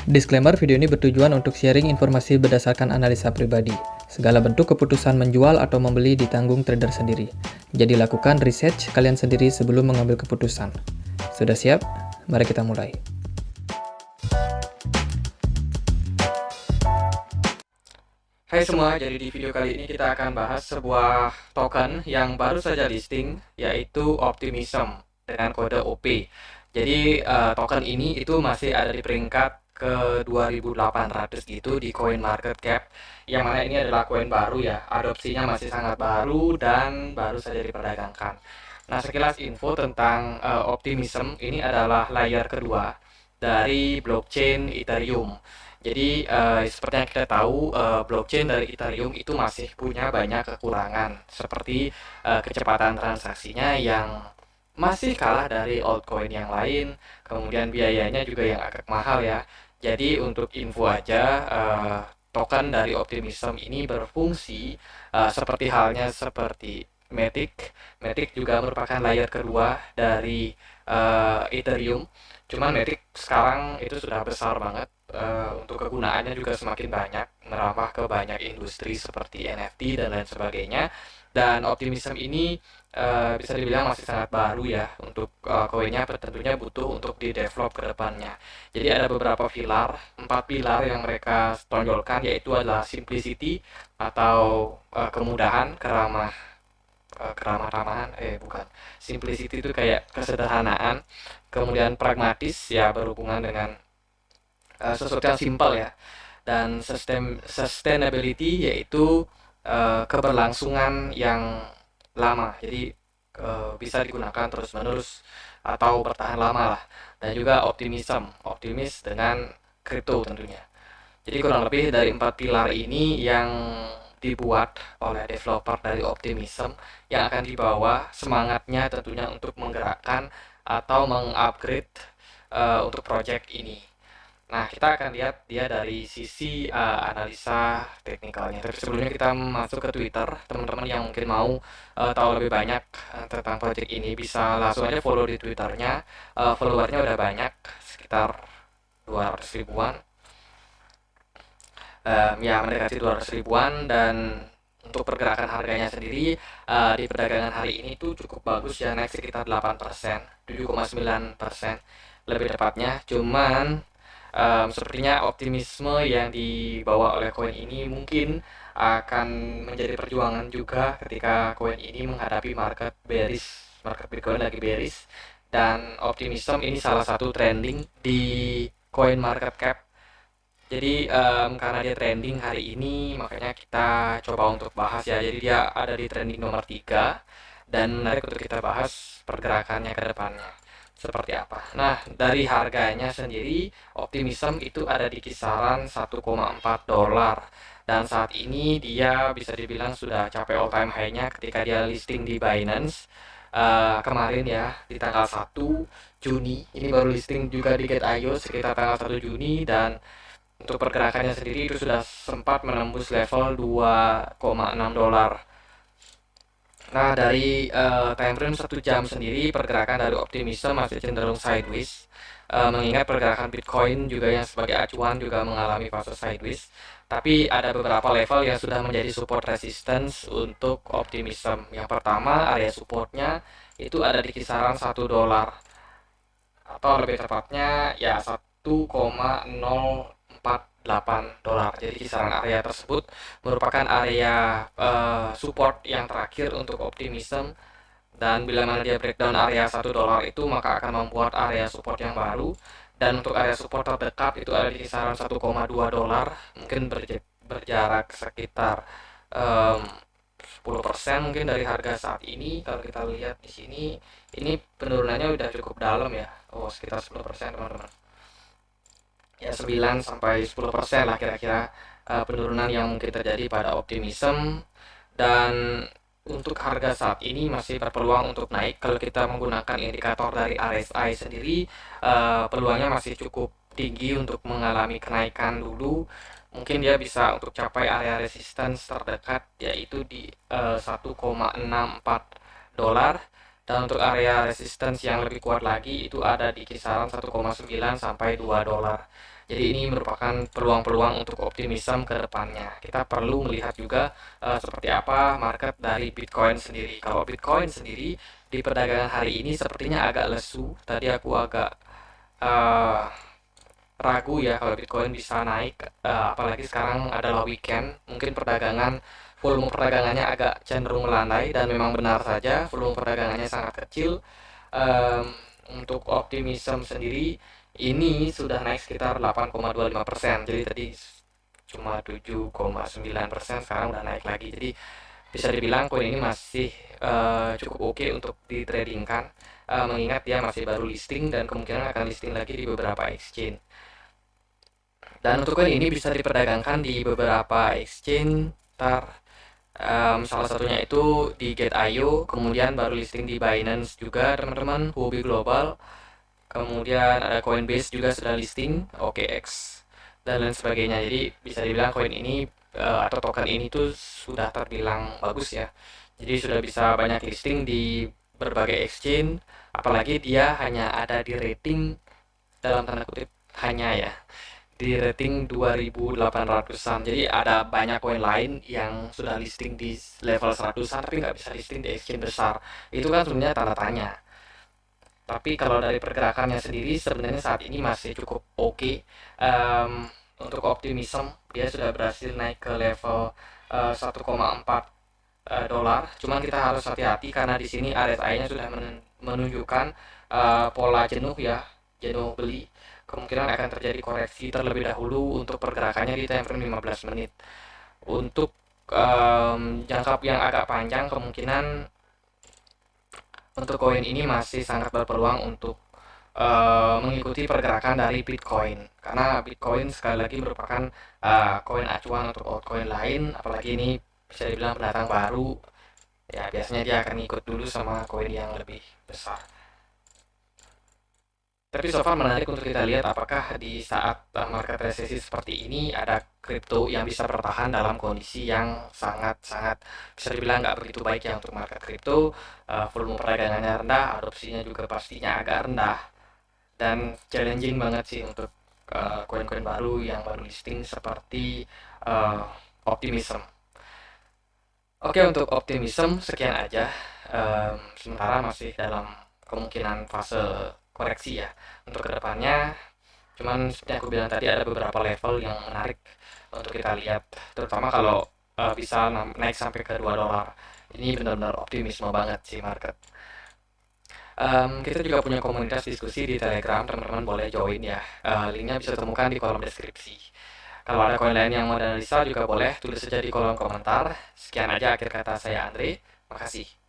Disclaimer, video ini bertujuan untuk sharing informasi berdasarkan analisa pribadi. Segala bentuk keputusan menjual atau membeli ditanggung trader sendiri. Jadi lakukan research kalian sendiri sebelum mengambil keputusan. Sudah siap? Mari kita mulai. Hai semua, jadi di video kali ini kita akan bahas sebuah token yang baru saja listing, yaitu Optimism dengan kode OP. Jadi token ini itu masih ada di peringkat ke 2800 gitu di CoinMarketCap, yang mana ini adalah koin baru ya, adopsinya masih sangat baru dan baru saja diperdagangkan. Nah, sekilas info tentang Optimism, ini adalah layer kedua dari blockchain Ethereum. Jadi seperti yang kita tahu, blockchain dari Ethereum itu masih punya banyak kekurangan, seperti kecepatan transaksinya yang masih kalah dari altcoin yang lain, kemudian biayanya juga yang agak mahal ya. Jadi untuk info aja, token dari Optimism ini berfungsi seperti halnya seperti Matic. Matic juga merupakan layer kedua dari Ethereum. Cuman Matic sekarang itu sudah besar banget, untuk kegunaannya juga semakin banyak, merambah ke banyak industri seperti NFT dan lain sebagainya. Dan Optimism ini bisa dibilang masih sangat baru ya untuk koinnya, tentunya butuh untuk di develop ke depannya. Jadi ada beberapa pilar, 4 pilar yang mereka tonjolkan, yaitu adalah simplicity atau kemudahan, keramah-tamahan, bukan, simplicity itu kayak kesederhanaan, kemudian pragmatis ya berhubungan dengan sesuatu yang simpel ya, dan sustainability yaitu keberlangsungan yang lama, jadi bisa digunakan terus menerus atau bertahan lama lah. Dan juga optimis dengan kripto tentunya. Jadi kurang lebih dari 4 pilar ini yang dibuat oleh developer dari Optimism, yang akan dibawa semangatnya tentunya untuk menggerakkan atau mengupgrade untuk project ini. Nah, kita akan lihat dia dari sisi analisa teknikalnya. Tapi sebelumnya kita masuk ke Twitter. Teman-teman yang mungkin mau tahu lebih banyak tentang project ini, bisa langsung aja follow di Twitternya. Followernya udah banyak, sekitar 200 ribuan. Ya, mendekati 200 ribuan. Dan untuk pergerakan harganya sendiri di perdagangan hari ini tuh cukup bagus ya, naik sekitar 8%, 7,9% lebih tepatnya. Cuman sepertinya optimisme yang dibawa oleh koin ini mungkin akan menjadi perjuangan juga ketika koin ini menghadapi market bearish, market Bitcoin lagi bearish. Dan Optimism ini salah satu trending di coin market cap. Jadi karena dia trending hari ini, makanya kita coba untuk bahas ya. Jadi dia ada di trending nomor 3 dan menarik untuk kita bahas pergerakannya ke depannya seperti apa. Nah, dari harganya sendiri, Optimism itu ada di kisaran 1,4 dolar. Dan saat ini dia bisa dibilang sudah capai all time high-nya ketika dia listing di Binance kemarin ya, di tanggal 1 Juni. Ini baru listing juga di Gate.io sekitar tanggal 1 Juni, dan untuk pergerakannya sendiri itu sudah sempat menembus level 2,6 dolar. Nah, dari time frame 1 jam sendiri, pergerakan dari Optimism masih cenderung sideways. Mengingat pergerakan Bitcoin juga yang sebagai acuan juga mengalami fase sideways. Tapi ada beberapa level yang sudah menjadi support resistance untuk Optimism. Yang pertama, area supportnya itu ada di kisaran 1 dolar. Atau lebih tepatnya ya 1,048 dolar. Jadi kisaran area tersebut merupakan area support yang terakhir untuk Optimism. Dan bila mana dia breakdown area 1 dolar itu, maka akan membuat area support yang baru. Dan untuk area support terdekat itu ada di kisaran 1,2 dolar, mungkin berjarak sekitar 10% mungkin dari harga saat ini. Kalau kita lihat di sini, ini penurunannya udah cukup dalam ya. Oh, sekitar 10% teman-teman. Ya, 9 sampai 10% lah kira-kira penurunan yang mungkin terjadi pada Optimism. Dan untuk harga saat ini masih berpeluang untuk naik. Kalau kita menggunakan indikator dari RSI sendiri, peluangnya masih cukup tinggi untuk mengalami kenaikan dulu. Mungkin dia bisa untuk capai area resistance terdekat, yaitu di 1,64 dolar. Dan untuk area resistance yang lebih kuat lagi itu ada di kisaran 1,9 sampai 2 dolar. Jadi ini merupakan peluang-peluang untuk optimisme ke depannya. Kita perlu melihat juga seperti apa market dari Bitcoin sendiri. Kalau Bitcoin sendiri di perdagangan hari ini sepertinya agak lesu. Tadi aku agak eh, ragu ya kalau Bitcoin bisa naik, apalagi sekarang adalah weekend. Mungkin volume perdagangannya agak cenderung melandai, dan memang benar saja volume perdagangannya sangat kecil. Em, untuk optimism sendiri ini sudah naik sekitar 8,25%. Jadi tadi cuma 7,9%, sekarang udah naik lagi. Jadi bisa dibilang koin ini masih cukup oke untuk ditradingkan, mengingat dia masih baru listing dan kemungkinan akan listing lagi di beberapa exchange. Dan untuk koin ini bisa diperdagangkan di beberapa exchange. Salah satunya itu di Gate.io, kemudian baru listing di Binance juga teman-teman, Huobi Global, kemudian ada Coinbase juga sudah listing, OKX, dan lain sebagainya. Jadi bisa dibilang koin ini atau token ini tuh sudah terbilang bagus ya. Jadi sudah bisa banyak listing di berbagai exchange, apalagi dia hanya ada di rating, dalam tanda kutip hanya ya, di rating 2800-an. Jadi ada banyak koin lain yang sudah listing di level 100-an tapi nggak bisa listing di exchange besar. Itu kan sebenarnya tanda tanya. Tapi kalau dari pergerakannya sendiri sebenarnya saat ini masih cukup oke. Untuk optimism dia sudah berhasil naik ke level 1,4 dolar. Cuman kita harus hati-hati karena di sini RSI-nya sudah menunjukkan pola jenuh ya, jenuh beli. Kemungkinan akan terjadi koreksi terlebih dahulu untuk pergerakannya di time frame 15 menit. Untuk jangka yang agak panjang, kemungkinan untuk koin ini masih sangat berpeluang untuk mengikuti pergerakan dari Bitcoin, karena Bitcoin sekali lagi merupakan koin acuan untuk altcoin lain, apalagi ini bisa dibilang pendatang baru ya, biasanya dia akan ikut dulu sama koin yang lebih besar. Tapi so far menarik untuk kita lihat apakah di saat market resesi seperti ini ada kripto yang bisa bertahan dalam kondisi yang sangat-sangat bisa dibilang nggak begitu baik ya untuk market kripto. Volume perdagangannya rendah, adopsinya juga pastinya agak rendah, dan challenging banget sih untuk koin-koin baru yang baru listing seperti Optimism. Oke, untuk Optimism sekian aja. Sementara masih dalam kemungkinan fase koreksi ya untuk kedepannya. Cuman seperti yang aku bilang tadi, ada beberapa level yang menarik untuk kita lihat, terutama kalau bisa naik sampai ke 2 dolar. Ini benar-benar optimisme banget sih market. Kita juga punya komunitas diskusi di Telegram, teman-teman boleh join ya. Linknya bisa temukan di kolom deskripsi. Kalau ada koin lain yang mau dianalisa juga boleh tulis saja di kolom komentar. Sekian aja akhir kata saya, Andre. Makasih.